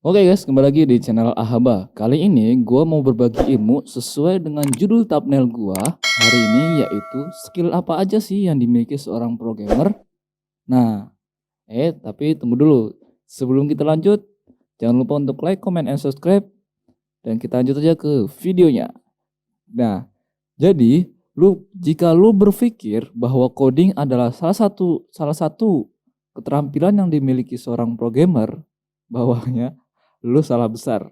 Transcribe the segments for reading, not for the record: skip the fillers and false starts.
Oke guys, kembali lagi di channel Ahaba. Kali ini gue mau berbagi ilmu sesuai dengan judul thumbnail gue hari ini, yaitu skill apa aja sih yang dimiliki seorang programmer. Nah, tapi tunggu dulu. Sebelum kita lanjut, jangan lupa untuk like, comment, and subscribe. Dan kita lanjut aja ke videonya. Nah, jadi jika lu berpikir bahwa coding adalah salah satu keterampilan yang dimiliki seorang programmer, bahwanya lu salah besar.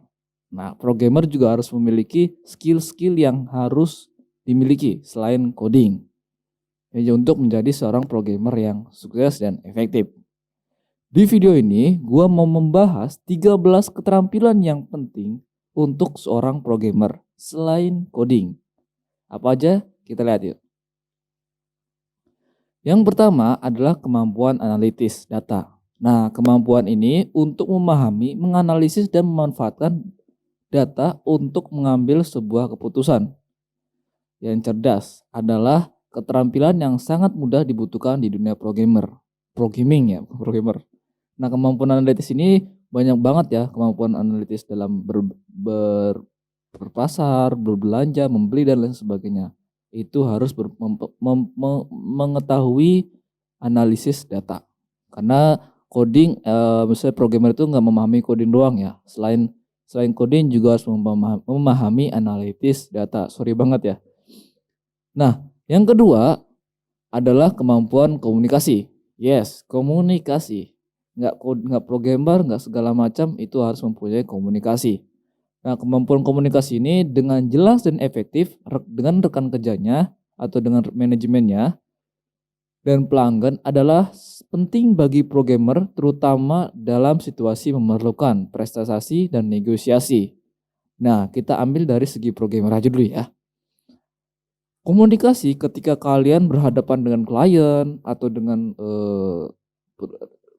Nah, programmer juga harus memiliki skill-skill yang harus dimiliki selain coding. Ya, untuk menjadi seorang programmer yang sukses dan efektif. Di video ini, gua mau membahas 13 keterampilan yang penting untuk seorang programmer selain coding. Apa aja? Kita lihat yuk. Yang pertama adalah kemampuan analitis data. Nah, kemampuan ini untuk memahami, menganalisis, dan memanfaatkan data untuk mengambil sebuah keputusan. Yang cerdas adalah keterampilan yang sangat mudah dibutuhkan di dunia programming ya, programmer. Nah, kemampuan analitis ini banyak banget ya, kemampuan analitis dalam berpasar, berbelanja, membeli, dan lain sebagainya. Itu harus mengetahui analisis data. Karena coding, misalnya programmer itu nggak memahami coding doang ya. Selain coding juga harus memahami analisis data. Sorry banget ya. Nah, yang kedua adalah kemampuan komunikasi. Yes, komunikasi. Nggak programmer, nggak segala macam, itu harus mempunyai komunikasi. Nah, kemampuan komunikasi ini dengan jelas dan efektif dengan rekan kerjanya atau dengan manajemennya dan pelanggan adalah penting bagi programmer, terutama dalam situasi memerlukan prestasi dan negosiasi. Nah, kita ambil dari segi programmer aja dulu ya. Komunikasi ketika kalian berhadapan dengan klien atau dengan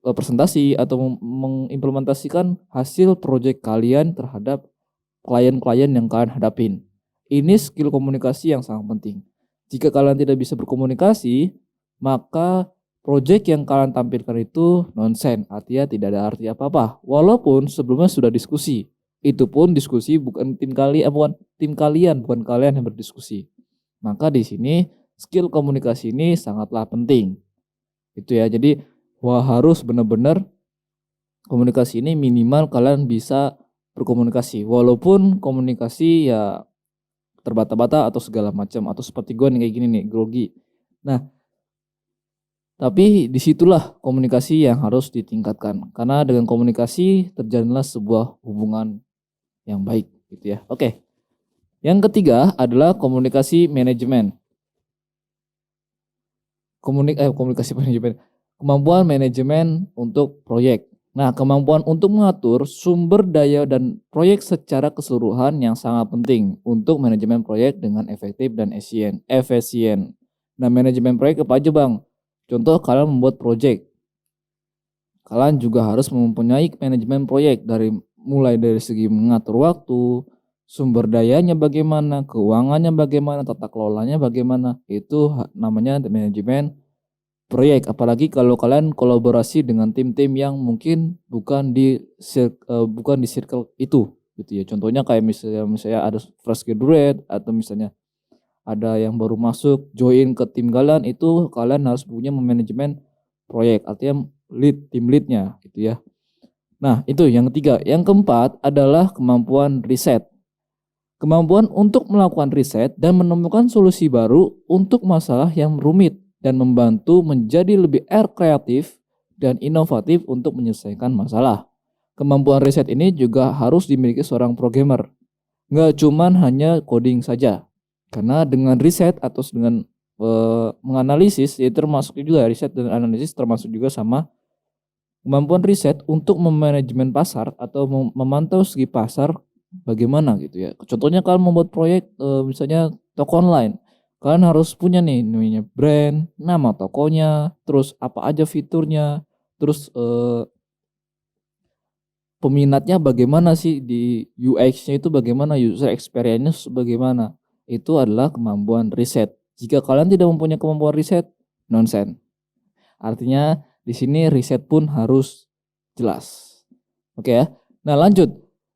presentasi atau mengimplementasikan hasil proyek kalian terhadap klien-klien yang kalian hadapin. Ini skill komunikasi yang sangat penting. Jika kalian tidak bisa berkomunikasi, maka proyek yang kalian tampilkan itu nonsen, artinya tidak ada arti apa-apa. Walaupun sebelumnya sudah diskusi, itu pun diskusi bukan tim kalian, bukan kalian yang berdiskusi. Maka di sini skill komunikasi ini sangatlah penting. Itu ya. Jadi harus benar-benar komunikasi ini minimal kalian bisa berkomunikasi, walaupun komunikasi ya terbata-bata atau segala macam, atau seperti gue nih kayak gini nih, grogi. Nah, tapi disitulah komunikasi yang harus ditingkatkan, karena dengan komunikasi terjalinlah sebuah hubungan yang baik gitu ya. Oke. Yang ketiga adalah komunikasi manajemen. Komunikasi manajemen. Kemampuan manajemen untuk proyek. Nah, kemampuan untuk mengatur sumber daya dan proyek secara keseluruhan yang sangat penting untuk manajemen proyek dengan efektif dan efisien. Nah, manajemen proyek apa aja bang? Contoh kalian membuat proyek. Kalian juga harus mempunyai manajemen proyek mulai dari segi mengatur waktu, sumber dayanya bagaimana, keuangannya bagaimana, tata kelolanya bagaimana. Itu namanya manajemen proyek, apalagi kalau kalian kolaborasi dengan tim-tim yang mungkin bukan di circle itu gitu ya. Contohnya kayak misalnya ada fresh graduate atau misalnya ada yang baru masuk join ke tim kalian, itu kalian harus punya manajemen proyek, artinya tim leadnya gitu ya. Nah, itu yang ketiga. Yang keempat adalah kemampuan riset. Kemampuan untuk melakukan riset dan menemukan solusi baru untuk masalah yang rumit dan membantu menjadi lebih kreatif dan inovatif untuk menyelesaikan masalah. Kemampuan riset ini juga harus dimiliki seorang programmer. Nggak cuman hanya coding saja. Karena dengan riset atau dengan menganalisis, ya termasuk juga riset dan analisis, termasuk juga sama kemampuan riset untuk memanajemen pasar atau memantau segi pasar bagaimana gitu ya. Contohnya kalian membuat proyek misalnya toko online. Kalian harus punya nih namanya brand, nama tokonya, terus apa aja fiturnya, terus peminatnya bagaimana sih, di UX-nya itu bagaimana, user experience bagaimana. Itu adalah kemampuan riset. Jika kalian tidak mempunyai kemampuan riset, nonsen. Artinya di sini riset pun harus jelas. Oke ya. Nah, lanjut.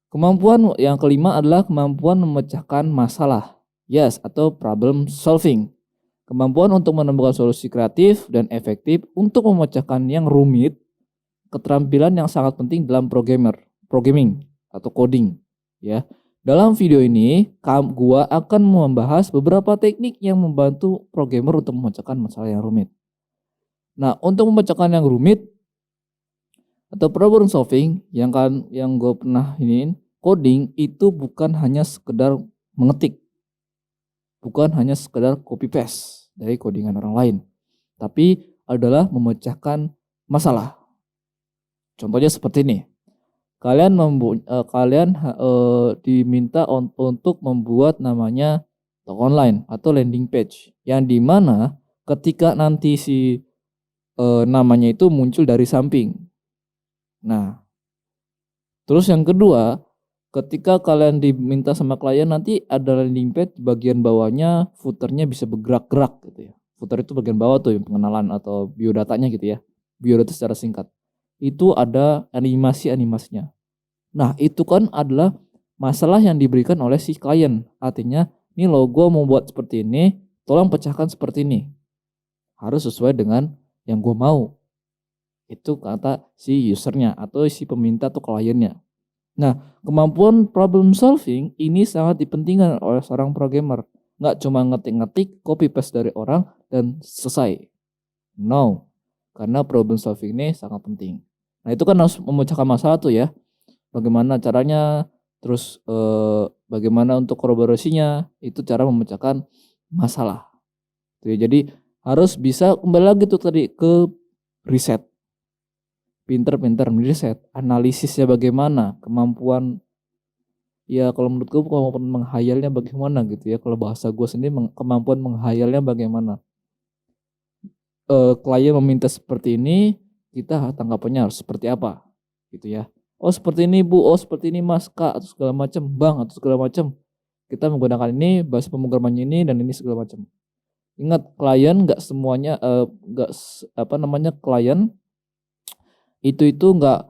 Kemampuan yang kelima adalah kemampuan memecahkan masalah. Yes, atau problem solving. Kemampuan untuk menemukan solusi kreatif dan efektif untuk memecahkan yang rumit, keterampilan yang sangat penting dalam programming atau coding, ya. Dalam video ini, gua akan membahas beberapa teknik yang membantu programmer untuk memecahkan masalah yang rumit. Nah, untuk memecahkan yang rumit atau problem solving yang gue pernah iniin, coding itu bukan hanya sekedar mengetik, bukan hanya sekedar copy paste dari codingan orang lain, tapi adalah memecahkan masalah. Contohnya seperti ini. Diminta untuk membuat namanya toko online atau landing page, yang dimana ketika nanti si namanya itu muncul dari samping. Nah, terus yang kedua, ketika kalian diminta sama klien nanti ada landing page, bagian bawahnya footernya bisa bergerak-gerak gitu ya. Footer itu bagian bawah tuh yang pengenalan atau biodatanya gitu ya. Biodata secara singkat. Itu ada animasinya. Nah, itu kan adalah masalah yang diberikan oleh si klien. Artinya, ini logo mau buat seperti ini, tolong pecahkan seperti ini. Harus sesuai dengan yang gue mau. Itu kata si usernya atau si peminta atau kliennya. Nah, kemampuan problem solving ini sangat dipentingkan oleh seorang programmer. Nggak cuma ngetik-ngetik, copy paste dari orang, dan selesai. No, karena problem solving ini sangat penting. Nah, itu kan harus memecahkan masalah tuh ya. Bagaimana caranya, terus bagaimana untuk kolaborasinya, itu cara memecahkan masalah. Jadi harus bisa kembali lagi tuh tadi ke riset. Pinter-pinter riset, analisisnya bagaimana, kemampuan, ya kalau menurut gue kemampuan menghayalnya bagaimana gitu ya. Kalau bahasa gue sendiri kemampuan menghayalnya bagaimana. Klien meminta seperti ini, kita tanggapannya harus seperti apa gitu ya. Oh seperti ini Bu, oh seperti ini Mas, Kak, atau segala macam, Bang, atau segala macam. Kita menggunakan ini, bahasa pemrogramannya ini dan ini segala macam. Ingat, klien nggak semuanya klien itu nggak,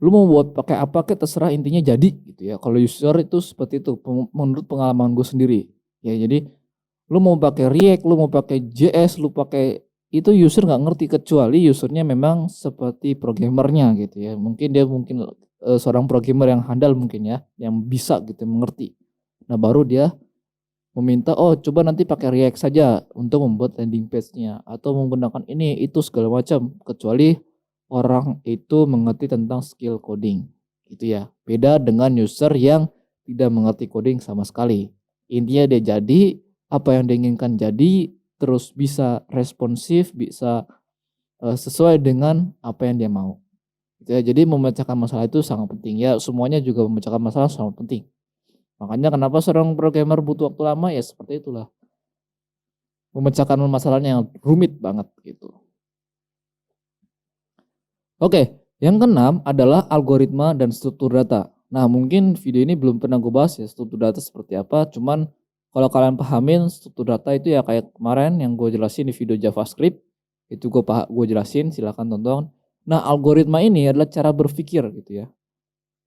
lu mau buat pakai apa kayak terserah, intinya jadi gitu ya. Kalau user itu seperti itu menurut pengalaman gue sendiri. Ya jadi lu mau pakai React, lu mau pakai JS, lu pakai itu user nggak ngerti kecuali usernya memang seperti programmernya gitu ya. Mungkin dia seorang programmer yang handal mungkin ya, yang bisa gitu mengerti. Nah baru dia meminta, oh coba nanti pakai React saja untuk membuat landing page-nya atau menggunakan ini itu segala macam, kecuali orang itu mengerti tentang skill coding gitu ya. Beda dengan user yang tidak mengerti coding sama sekali. Intinya dia jadi apa yang diinginkan, jadi terus bisa responsif, bisa sesuai dengan apa yang dia mau. Gitu ya. Jadi memecahkan masalah itu sangat penting ya. Semuanya juga memecahkan masalah sangat penting. Makanya kenapa seorang programmer butuh waktu lama ya seperti itulah. Memecahkan masalahnya yang rumit banget gitu. Oke, yang keenam adalah algoritma dan struktur data. Nah mungkin video ini belum pernah gue bahas ya struktur data seperti apa. Cuman kalau kalian pahamin struktur data itu ya kayak kemarin yang gue jelasin di video JavaScript. Itu gue jelasin, silahkan tonton. Nah algoritma ini adalah cara berpikir gitu ya.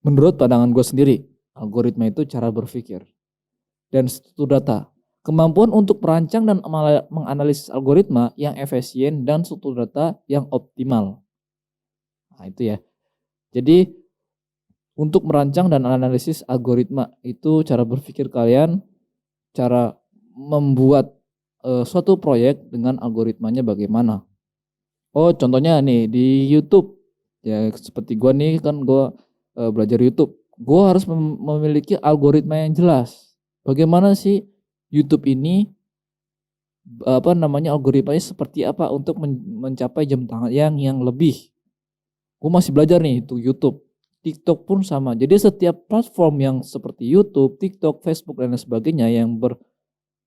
Menurut pandangan gue sendiri, algoritma itu cara berpikir. Dan struktur data, kemampuan untuk merancang dan menganalisis algoritma yang efisien dan struktur data yang optimal. Nah itu ya. Jadi untuk merancang dan analisis algoritma itu cara berpikir kalian, cara membuat suatu proyek dengan algoritmanya bagaimana. Oh contohnya nih di YouTube ya, seperti gue nih kan gue belajar YouTube. Gue harus memiliki algoritma yang jelas. Bagaimana sih YouTube ini algoritmanya seperti apa untuk mencapai jam tayang yang lebih. Gue masih belajar nih itu YouTube. TikTok pun sama. Jadi setiap platform yang seperti YouTube, TikTok, Facebook dan lain sebagainya yang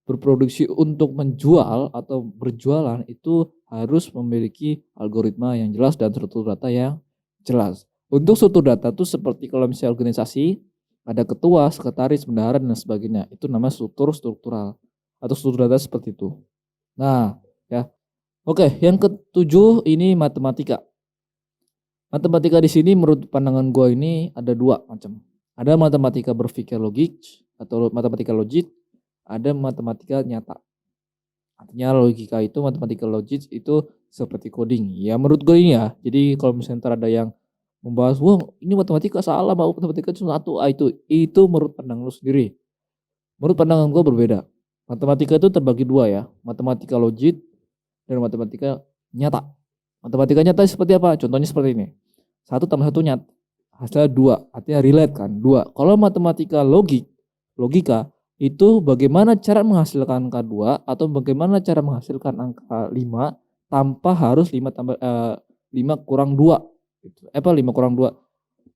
berproduksi untuk menjual atau berjualan itu harus memiliki algoritma yang jelas dan struktur data yang jelas. Untuk struktur data itu seperti kalau misalnya organisasi ada ketua, sekretaris, bendahara dan sebagainya. Itu namanya struktural atau struktur data seperti itu. Nah, ya. Oke, yang ketujuh ini matematika. Matematika di sini menurut pandangan gue ini ada dua macam. Ada matematika berpikir logik atau matematika logik, ada matematika nyata. Artinya logika itu, matematika logik itu seperti coding. Ya menurut gue ini ya. Jadi kalau misalnya ntar ada yang membahas, wah ini matematika salah, mau matematika cuma satu, itu menurut pandangan lu sendiri. Menurut pandangan gue berbeda. Matematika itu terbagi dua ya, matematika logik dan matematika nyata. Matematika nyata seperti apa? Contohnya seperti ini. 1 tambah 1 nyata. Hasilnya 2, artinya relate kan, 2. Kalau matematika logika, itu bagaimana cara menghasilkan angka 2 atau bagaimana cara menghasilkan angka 5 tanpa harus 5 kurang 2. Gitu. 5 kurang 2.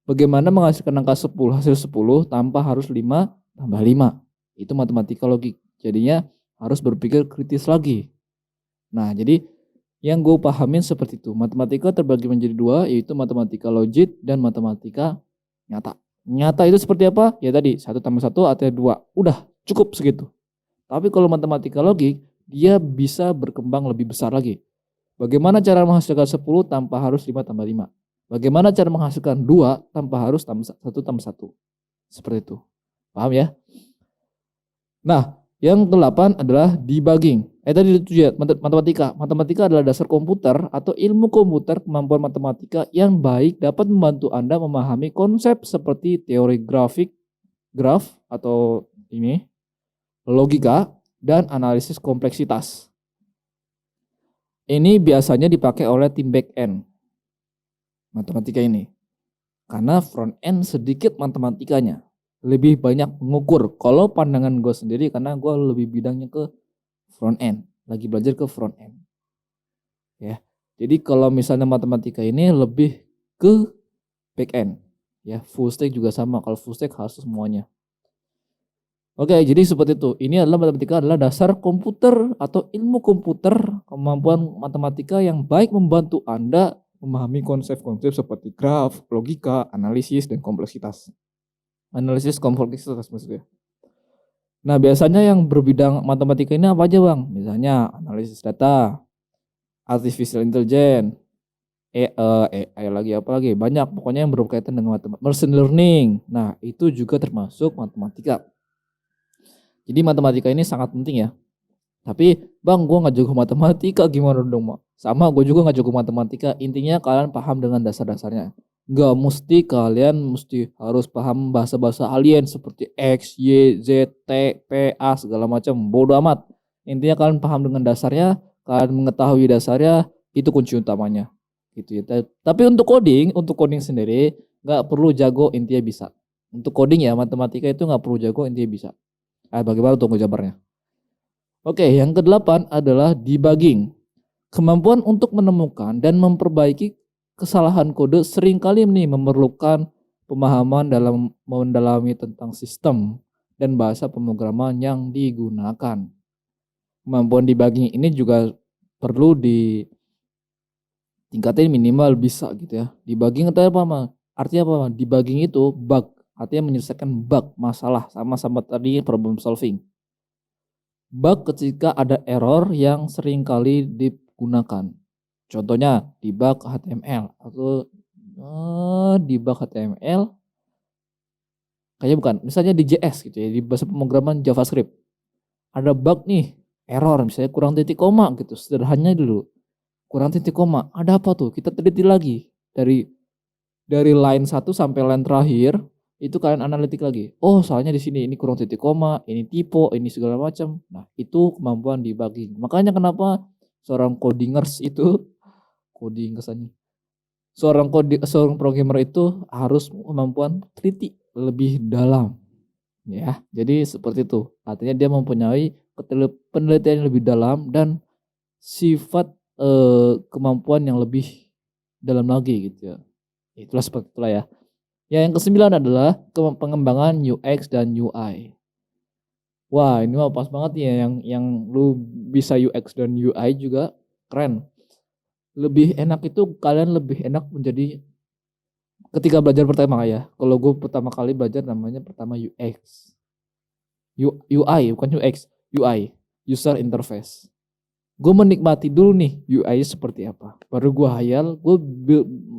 Bagaimana menghasilkan angka 10, hasil 10 tanpa harus 5 tambah 5. Itu matematika logik. Jadinya harus berpikir kritis lagi. Nah, jadi yang gue pahamin seperti itu. Matematika terbagi menjadi dua, yaitu matematika logik dan matematika nyata. Nyata itu seperti apa? Ya tadi, 1 tambah 1 artinya 2. Udah, cukup segitu. Tapi kalau matematika logik, dia bisa berkembang lebih besar lagi. Bagaimana cara menghasilkan 10 tanpa harus 5 tambah 5? Bagaimana cara menghasilkan 2 tanpa harus 1 tambah 1? Seperti itu. Paham ya? Nah, yang ke-8 adalah debugging. Tadi itu ya, matematika. Matematika adalah dasar komputer atau ilmu komputer, kemampuan matematika yang baik dapat membantu Anda memahami konsep seperti teori graf atau ini, logika, dan analisis kompleksitas. Ini biasanya dipakai oleh tim back end matematika ini. Karena front end sedikit matematikanya. Lebih banyak mengukur. Kalau pandangan gue sendiri, karena gue lebih bidangnya ke front end. Lagi belajar ke front end. Ya. Jadi kalau misalnya matematika ini lebih ke back end. Ya, full stack juga sama. Kalau full stack harus semuanya. Oke, jadi seperti itu. Ini adalah matematika adalah dasar komputer atau ilmu komputer, kemampuan matematika yang baik membantu Anda memahami konsep-konsep seperti graf, logika, analisis, dan kompleksitas. Analisis kompleksitas maksudnya. Nah, biasanya yang berbidang matematika ini apa aja, Bang? Misalnya analisis data, artificial intelligence, AI lagi apa lagi? Banyak pokoknya yang berkaitan dengan machine learning. Nah, itu juga termasuk matematika. Jadi matematika ini sangat penting ya. Tapi Bang, gue gak jago matematika, gimana dong, Mak? Sama, gue juga gak jago matematika. Intinya kalian paham dengan dasar-dasarnya. Gak mesti kalian harus paham bahasa-bahasa alien seperti X, Y, Z, T, P, A segala macam. Bodoh amat. Intinya kalian paham dengan dasarnya, kalian mengetahui dasarnya, itu kunci utamanya. Gitu ya. Tapi untuk coding sendiri gak perlu jago, intinya bisa. Untuk coding ya, matematika itu gak perlu jago, intinya bisa. Bagaimana untuk ngejabarnya? Oke, yang ke-8 adalah debugging. Kemampuan untuk menemukan dan memperbaiki kesalahan kode seringkali memerlukan pemahaman dalam mendalami tentang sistem dan bahasa pemrograman yang digunakan. Kemampuan debugging ini juga perlu ditingkatin minimal bisa gitu ya. Debugging itu apa? Artinya apa? Debugging itu bug, artinya menyelesaikan bug, masalah, sama-sama tadi problem solving. Bug ketika ada error yang seringkali digunakan. Contohnya debug HTML atau debug HTML kayaknya bukan. Misalnya di JS gitu ya, di bahasa pemrograman JavaScript. Ada bug nih, error misalnya kurang titik koma gitu. Sederhananya dulu. Kurang titik koma. Ada apa tuh? Kita teliti lagi dari line 1 sampai line terakhir. Itu kalian analitik lagi. Oh, soalnya di sini ini kurang titik koma, ini typo, ini segala macam. Nah, itu kemampuan debugging. Makanya kenapa seorang codingers itu kesannya. Seorang programmer itu harus kemampuan teliti lebih dalam. Ya, jadi seperti itu. Artinya dia mempunyai penelitian yang lebih dalam dan sifat kemampuan yang lebih dalam lagi gitu ya. Itulah seperti itulah ya. Ya, yang ke-9 adalah pengembangan UX dan UI. Wah, ini mah pas banget nih ya, yang lu bisa UX dan UI juga keren. Lebih enak itu kalian lebih enak menjadi ketika belajar pertama ya. Kalau gue pertama kali belajar namanya pertama UX. UI bukan UX, UI, user interface. Gue menikmati dulu nih UI seperti apa. Baru gue hayal, gue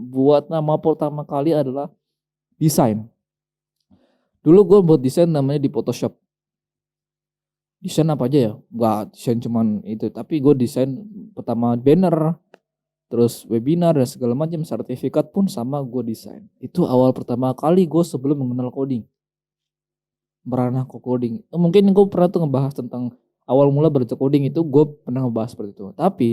buat nama pertama kali adalah desain. Dulu gue buat desain namanya di Photoshop. Desain apa aja ya? Enggak desain cuman itu, tapi gue desain pertama banner, terus webinar dan segala macam, sertifikat pun sama gue desain. Itu awal pertama kali gue sebelum mengenal coding. Merana ke coding. Mungkin gue pernah tuh ngebahas tentang awal mula belajar coding itu, gue pernah ngebahas seperti itu. Tapi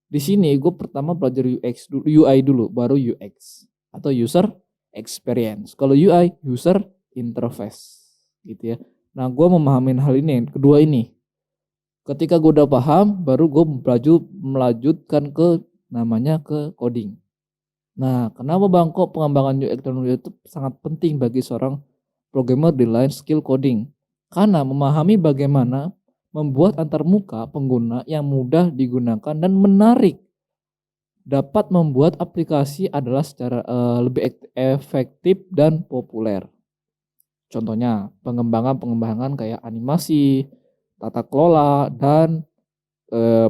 di sini gue pertama belajar UI dulu, baru UX atau user experience. Kalau UI, user interface gitu ya. Nah, gue memahamin hal ini, kedua ini. Ketika gue udah paham, baru gue melanjutkan ke namanya ke coding. Nah, kenapa Bang kok pengembangan UX dan UI itu sangat penting bagi seorang programmer di line skill coding? Karena memahami bagaimana membuat antarmuka pengguna yang mudah digunakan dan menarik dapat membuat aplikasi adalah secara lebih efektif dan populer. Contohnya pengembangan kayak animasi, tata kelola, dan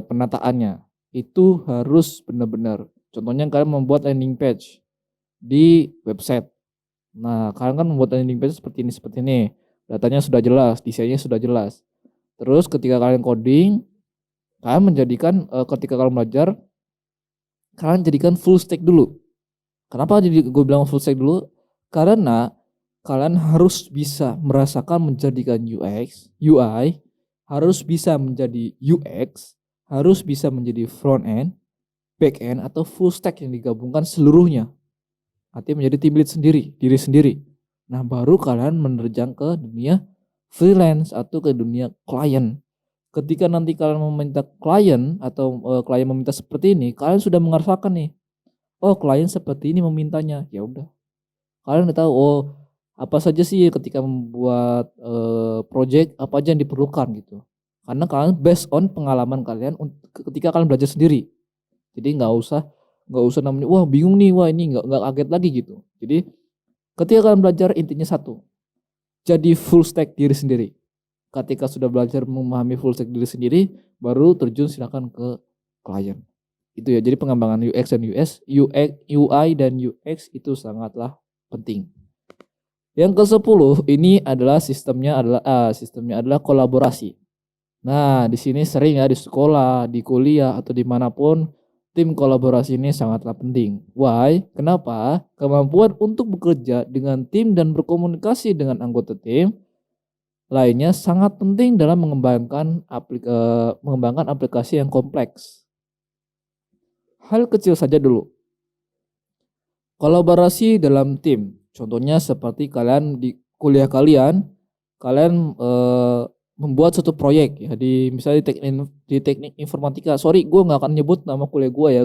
penataannya itu harus benar-benar. Contohnya kalian membuat landing page di website. Nah, kalian kan membuat landing page seperti ini. Datanya sudah jelas, desainnya sudah jelas. Terus ketika kalian coding, kalian menjadikan ketika kalian belajar, kalian jadikan full stack dulu. Kenapa jadi gue bilang full stack dulu? Karena kalian harus bisa merasakan menjadikan UX, UI, harus bisa menjadi UX, harus bisa menjadi front end, back end atau full stack yang digabungkan seluruhnya. Artinya menjadi tim lead sendiri, diri sendiri. Nah, baru kalian menerjang ke dunia freelance atau ke dunia klien. Ketika nanti kalian meminta klien atau klien meminta seperti ini, kalian sudah merasakan nih. Oh, klien seperti ini memintanya. Ya udah. Kalian udah tahu apa saja sih ketika membuat project, apa aja yang diperlukan gitu. Karena kalian based on pengalaman kalian ketika kalian belajar sendiri. Jadi nggak usah namanya wah bingung nih, wah ini nggak kaget lagi gitu. Jadi ketika kalian belajar intinya satu, jadi full stack diri sendiri. Ketika sudah belajar memahami full stack diri sendiri, baru terjun silakan ke klien. Itu ya, jadi pengembangan UX dan UI dan UX itu sangatlah penting. Yang ke-10 ini adalah sistemnya adalah kolaborasi. Nah, di sini sering ya di sekolah, di kuliah atau dimanapun tim kolaborasi ini sangatlah penting. Why? Kenapa? Kemampuan untuk bekerja dengan tim dan berkomunikasi dengan anggota tim lainnya sangat penting dalam mengembangkan aplikasi yang kompleks. Hal kecil saja dulu. Kolaborasi dalam tim. Contohnya seperti kalian di kuliah kalian membuat suatu proyek ya misalnya di teknik informatika. Sorry, gue nggak akan nyebut nama kuliah gue ya.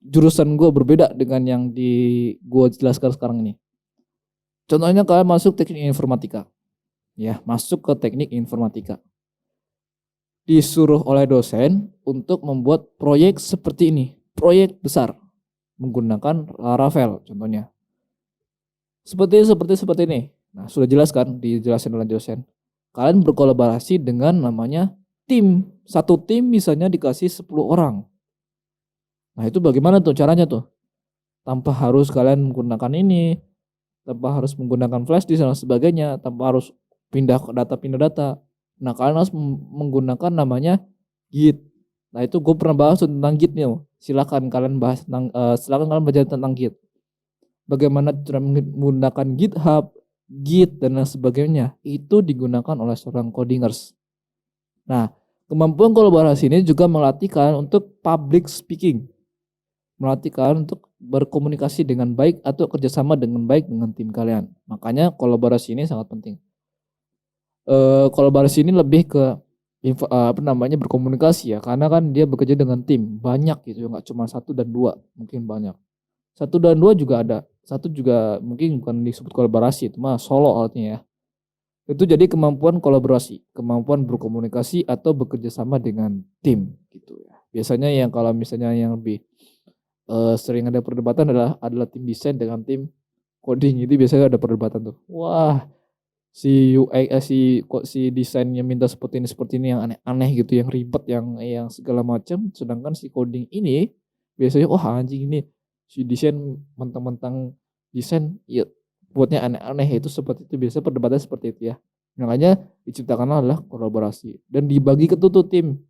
Jurusan gue berbeda dengan yang gue jelaskan sekarang ini. Contohnya kalian masuk teknik informatika. Ya, masuk ke teknik informatika. Disuruh oleh dosen untuk membuat proyek seperti ini. Proyek besar menggunakan Laravel contohnya. Seperti ini. Nah, sudah jelas kan dijelaskan oleh dosen. Kalian berkolaborasi dengan namanya tim. Satu tim misalnya dikasih 10 orang. Nah, itu bagaimana tuh caranya tuh? Tanpa harus kalian menggunakan ini, tanpa harus menggunakan flash disk dan sebagainya, tanpa harus pindah data. Nah, kalian harus menggunakan namanya Git. Nah, itu gue pernah bahas tentang Git nih. Silakan kalian belajar tentang Git. Bagaimana cara menggunakan GitHub, Git dan lain sebagainya. Itu digunakan oleh seorang codingers. Nah, kemampuan kolaborasi ini juga melatih kalian untuk public speaking. Melatih kalian untuk berkomunikasi dengan baik atau kerjasama dengan baik dengan tim kalian. Makanya kolaborasi ini sangat penting. Kolaborasi ini lebih ke berkomunikasi ya, karena kan dia bekerja dengan tim banyak gitu, nggak cuma 1 dan 2, mungkin banyak. 1 dan 2 juga ada, 1 juga mungkin bukan disebut kolaborasi, itu mah solo artinya ya. Itu jadi kemampuan kolaborasi, kemampuan berkomunikasi atau bekerja sama dengan tim gitu ya. Biasanya kalau misalnya yang lebih sering ada perdebatan adalah tim desain dengan tim coding, itu biasanya ada perdebatan tuh. Wah, si desainnya minta seperti ini yang aneh-aneh gitu, yang ribet, yang segala macam, sedangkan si coding ini Biasanya, wah anjing ini si desain mentang-mentang desain ya buatnya aneh-aneh, itu seperti itu, biasanya perdebatan seperti itu ya. Makanya diciptakanlah adalah kolaborasi dan dibagi ke tuh tim.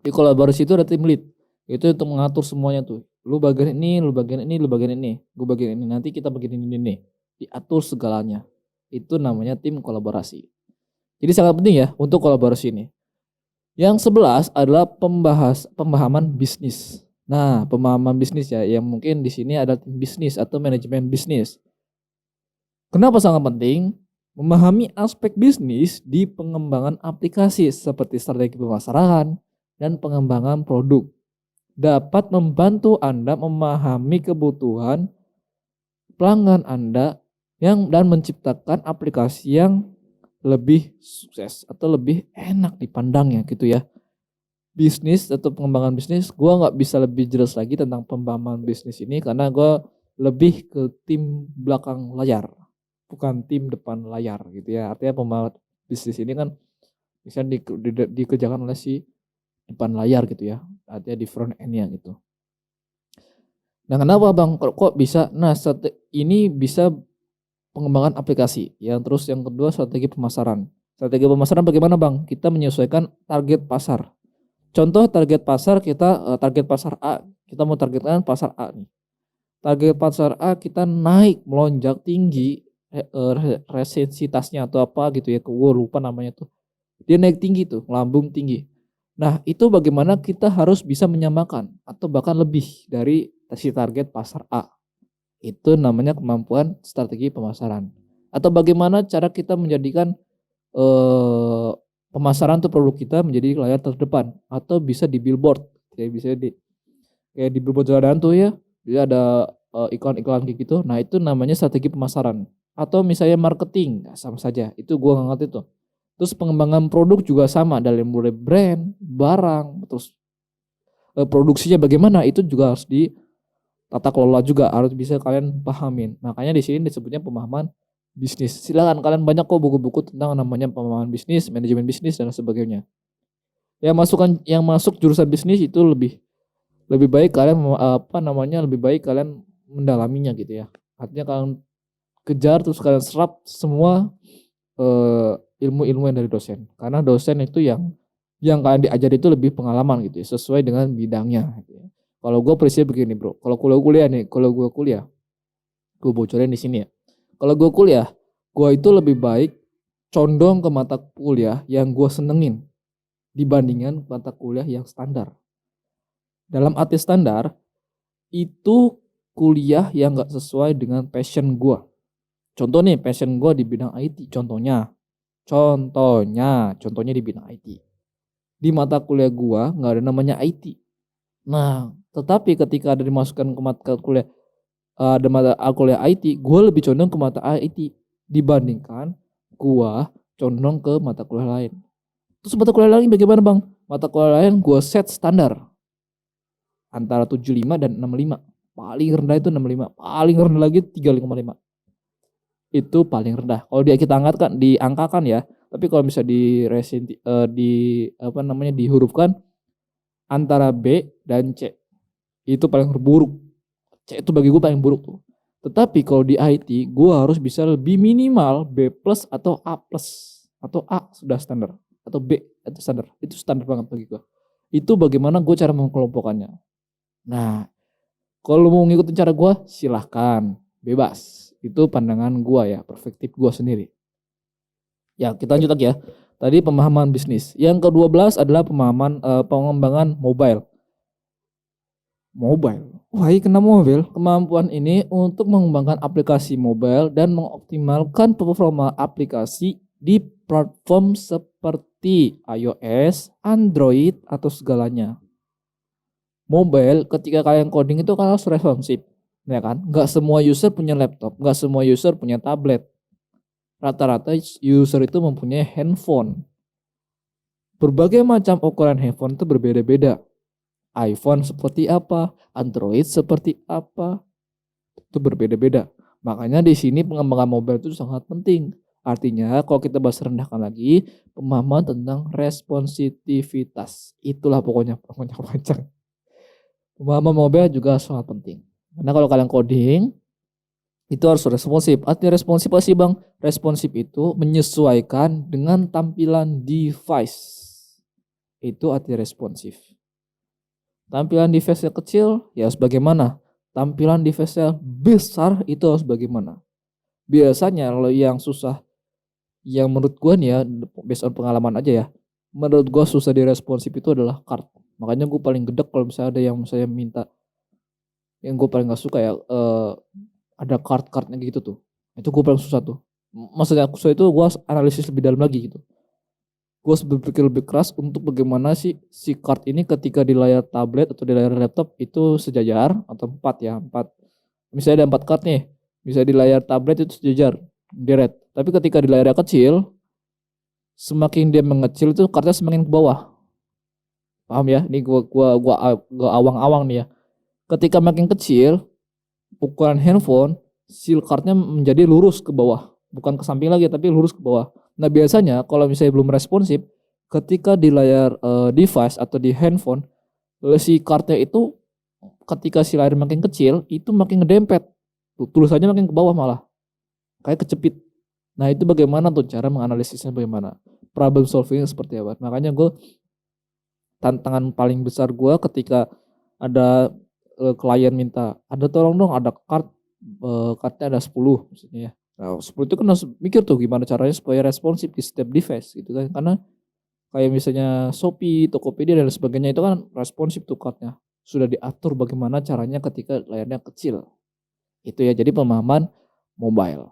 Di kolaborasi itu ada tim lead. Itu untuk mengatur semuanya tuh. Lu bagian ini, lu bagian ini, lu bagian ini. Gue bagian ini. Nanti kita bagian ini nih. Diatur segalanya. Itu namanya tim kolaborasi. Jadi sangat penting ya untuk kolaborasi ini. Yang 11 adalah pemahaman bisnis. Nah, pemahaman bisnis ya, yang mungkin di sini ada tim bisnis atau manajemen bisnis. Kenapa sangat penting? Memahami aspek bisnis di pengembangan aplikasi seperti strategi pemasaran dan pengembangan produk dapat membantu Anda memahami kebutuhan pelanggan Anda dan menciptakan aplikasi yang lebih sukses atau lebih enak dipandangnya gitu ya. Bisnis atau pengembangan bisnis, gue nggak bisa lebih jelas lagi tentang pemahaman bisnis ini karena gue lebih ke tim belakang layar, bukan tim depan layar gitu ya. Artinya pemahaman bisnis ini kan bisa dikerjakan oleh si depan layar gitu ya, artinya di front end-nya gitu. Nah kenapa bang kok bisa? Nah ini bisa pengembangan aplikasi. Terus yang kedua strategi pemasaran. Strategi pemasaran bagaimana bang? Kita menyesuaikan target pasar. Contoh target pasar kita, target pasar A, kita mau targetkan pasar A nih. Target pasar A kita naik melonjak tinggi resensitasnya atau apa gitu ya, gue lupa namanya tuh. Dia naik tinggi tuh, melambung tinggi. Nah itu bagaimana kita harus bisa menyamakan atau bahkan lebih dari si target pasar A. Itu namanya kemampuan strategi pemasaran. Atau bagaimana cara kita menjadikan pemasaran tuh produk kita menjadi layar terdepan atau bisa di billboard, kayak bisa kayak di billboard jalan tuh ya, dia ada iklan-iklan kayak gitu. Nah itu namanya strategi pemasaran. Atau misalnya marketing, sama saja. Itu gua nggak ngerti tuh. Terus pengembangan produk juga sama, dari mulai brand, barang, terus produksinya bagaimana, itu juga harus tata kelola juga, harus bisa kalian pahamin. Makanya di sini disebutnya pemahaman bisnis. Silakan kalian banyak kok buku-buku tentang namanya pemahaman bisnis, manajemen bisnis dan sebagainya. Yang masuk jurusan bisnis itu lebih baik kalian lebih baik kalian mendalaminya gitu ya. Artinya kalian kejar terus kalian serap semua ilmu-ilmu yang dari dosen. Karena dosen itu yang kalian diajari itu lebih pengalaman gitu ya, sesuai dengan bidangnya gitu ya. Kalau gue prinsipnya begini bro, kalau gue kuliah, gue bocorin di sini ya. Kalau gue kuliah, gue itu lebih baik condong ke mata kuliah yang gue senengin dibandingkan mata kuliah yang standar. Dalam arti standar, itu kuliah yang gak sesuai dengan passion gue. Contoh nih, passion gue di bidang IT, contohnya di bidang IT. Di mata kuliah gue gak ada namanya IT. Nah, tetapi ketika ada dimasukkan ke mata kuliah ada mata kuliah IT, gue lebih condong ke mata IT dibandingkan gue condong ke mata kuliah lain. Terus mata kuliah lain bagaimana bang? Mata kuliah lain gue set standar antara 75 dan 65. Paling rendah itu 65, paling rendah lagi 3,5. Itu paling rendah. Kalau kita angkatkan, diangkakan ya. Tapi kalau bisa dihurufkan antara B dan C. Itu paling buruk. C itu bagi gue paling buruk tuh. Tetapi kalau di IT, gue harus bisa lebih minimal B plus atau A plus. Atau A sudah standar. Atau B itu standar. Itu standar banget bagi gue. Itu bagaimana gue cara mengelompokannya. Nah, kalau mau ngikutin cara gue, silahkan. Bebas. Itu pandangan gue ya, perspektif gue sendiri. Ya, kita lanjut lagi ya. Tadi pemahaman bisnis. Yang ke-12 adalah pemahaman pengembangan mobile. Wah, kena mobile. Kemampuan ini untuk mengembangkan aplikasi mobile dan mengoptimalkan performa aplikasi di platform seperti iOS, Android, atau segalanya. Mobile ketika kalian coding itu kan harus responsif, ya kan? Gak semua user punya laptop, gak semua user punya tablet. Rata-rata user itu mempunyai handphone. Berbagai macam ukuran handphone itu berbeda-beda. iPhone seperti apa, Android seperti apa, itu berbeda-beda. Makanya di sini pengembangan mobile itu sangat penting. Artinya kalau kita bahas rendahkan lagi, pemahaman tentang responsivitas. Itulah pokoknya panjang. Pemahaman mobile juga sangat penting. Karena kalau kalian coding itu harus responsif. Artinya responsif apa sih Bang? Responsif itu menyesuaikan dengan tampilan device. Itu arti responsif. Tampilan device-nya kecil, ya harus bagaimana? Tampilan device-nya besar, itu harus bagaimana? Biasanya kalau yang susah, yang menurut gua nih ya, based on pengalaman aja ya, menurut gua susah diresponsif itu adalah card. Makanya gua paling gedek kalau misalnya ada yang saya minta, yang gua paling gak suka ya, ada card-cardnya gitu tuh. Itu gua paling susah tuh. Maksudnya susah itu gua analisis lebih dalam lagi gitu. Gue harus berpikir lebih keras untuk bagaimana sih si card ini ketika di layar tablet atau di layar laptop itu sejajar atau empat ya, empat. Misalnya ada 4 card nih, bisa di layar tablet itu sejajar, deret. Tapi ketika di layarnya kecil, semakin dia mengecil itu cardnya semakin ke bawah. Paham ya? Ini gua awang-awang nih ya. Ketika makin kecil, ukuran handphone, seal cardnya menjadi lurus ke bawah, bukan ke samping lagi tapi lurus ke bawah. Nah biasanya kalau misalnya belum responsif, ketika di layar device atau di handphone, si cardnya itu ketika si layar makin kecil itu makin ngedempet, tulisannya makin ke bawah malah kayak kecepit. Nah itu bagaimana tuh cara menganalisisnya, bagaimana problem solvingnya seperti apa. Makanya gue, tantangan paling besar gue ketika ada klien minta, ada tolong dong ada cardnya ada 10 maksudnya ya. Nah, 10 itu kan harus mikir tuh gimana caranya supaya responsif di setiap device gitu kan. Karena kayak misalnya Shopee, Tokopedia dan sebagainya itu kan responsif tuh cardnya. Sudah diatur bagaimana caranya ketika layarnya kecil. Itu ya, jadi pemahaman mobile.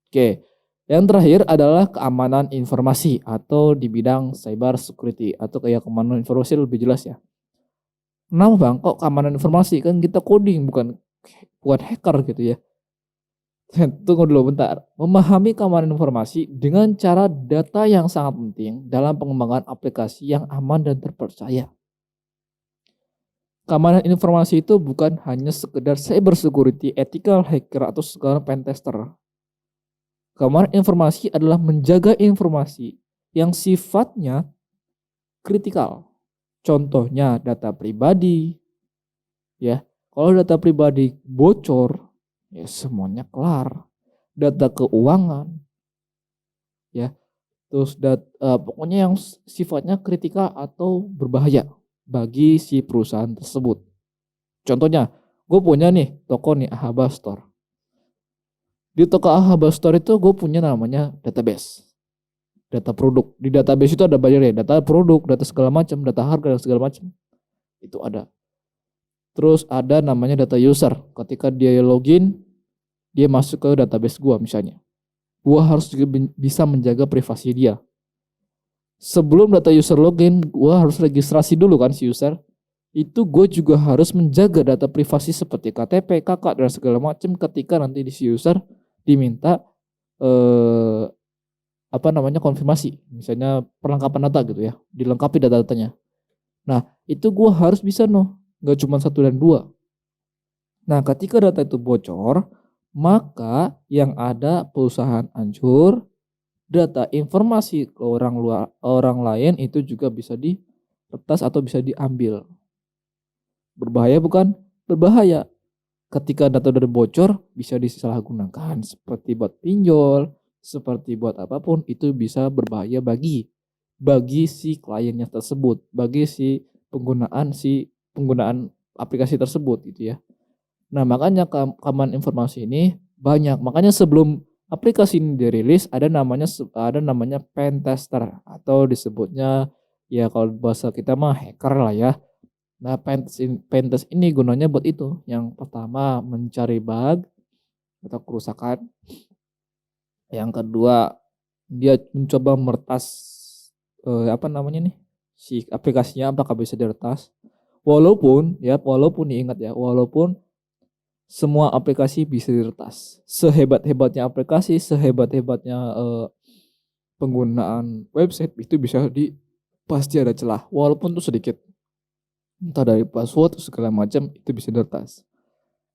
Oke, yang terakhir adalah keamanan informasi atau di bidang cyber security atau kayak keamanan informasi lebih jelas ya. Kenapa Bang kok keamanan informasi, kan kita coding bukan hacker gitu ya. Tunggu dulu bentar. Memahami keamanan informasi dengan cara data yang sangat penting dalam pengembangan aplikasi yang aman dan terpercaya. Keamanan informasi itu bukan hanya sekedar cyber security, ethical hacker atau segala pentester. Keamanan informasi adalah menjaga informasi yang sifatnya kritikal. Contohnya data pribadi, ya. Kalau data pribadi bocor, ya semuanya kelar. Data keuangan, ya. Terus pokoknya yang sifatnya kritikal atau berbahaya bagi si perusahaan tersebut. Contohnya, gue punya nih toko nih Ahaba Store. Di toko Ahaba Store itu gue punya namanya database, data produk. Di database itu ada banyak ya, data produk, data segala macam, data harga dan segala macam. Itu ada. Terus ada namanya data user. Ketika dia login, dia masuk ke database gue misalnya. Gue harus juga bisa menjaga privasi dia. Sebelum data user login, gue harus registrasi dulu kan si user. Itu gue juga harus menjaga data privasi seperti KTP, KK dan segala macam ketika nanti di si user diminta konfirmasi, misalnya perlengkapan data gitu ya, dilengkapi data-datanya. Nah itu gue harus bisa nggak cuma 1 dan 2. Nah ketika data itu bocor, maka yang ada perusahaan hancur, data informasi ke orang lain itu juga bisa diretas atau bisa diambil. Berbahaya bukan? Berbahaya. Ketika data udah bocor bisa disalahgunakan seperti buat pinjol, seperti buat apapun, itu bisa berbahaya bagi si kliennya tersebut, bagi si penggunaan aplikasi tersebut gitu ya. Nah, makanya keamanan informasi ini banyak. Makanya sebelum aplikasi ini dirilis ada namanya pen tester atau disebutnya ya kalau bahasa kita mah hacker lah ya. Nah, pentest ini gunanya buat itu. Yang pertama mencari bug atau kerusakan. Yang kedua dia mencoba meretas si aplikasinya apakah bisa diretas. Walaupun diingat ya, walaupun semua aplikasi bisa diretas. Sehebat-hebatnya aplikasi, sehebat-hebatnya penggunaan website itu pasti ada celah walaupun tuh sedikit. Entah dari password segala macam itu bisa diretas.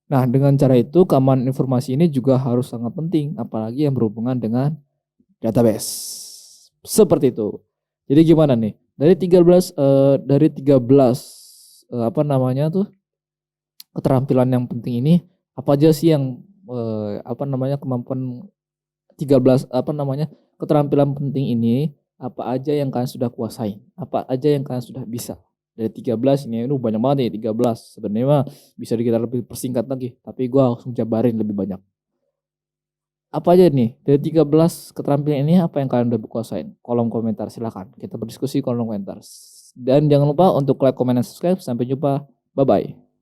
Nah, dengan cara itu keamanan informasi ini juga harus sangat penting, apalagi yang berhubungan dengan database. Seperti itu. Jadi gimana nih? Dari 13 apa namanya tuh? keterampilan yang penting ini apa aja sih yang kemampuan 13 keterampilan penting ini apa aja yang kalian sudah kuasai? Apa aja yang kalian sudah bisa? Dari 13 ini banyak banget nih 13. Sebenarnya mah bisa kita lebih persingkat lagi, tapi gua langsung jabarin lebih banyak. Apa aja nih? Dari 13 keterampilan ini apa yang kalian udah kuasain? Kolom komentar silakan. Kita berdiskusi kolom komentar. Dan jangan lupa untuk like, comment, dan subscribe. Sampai jumpa. Bye bye.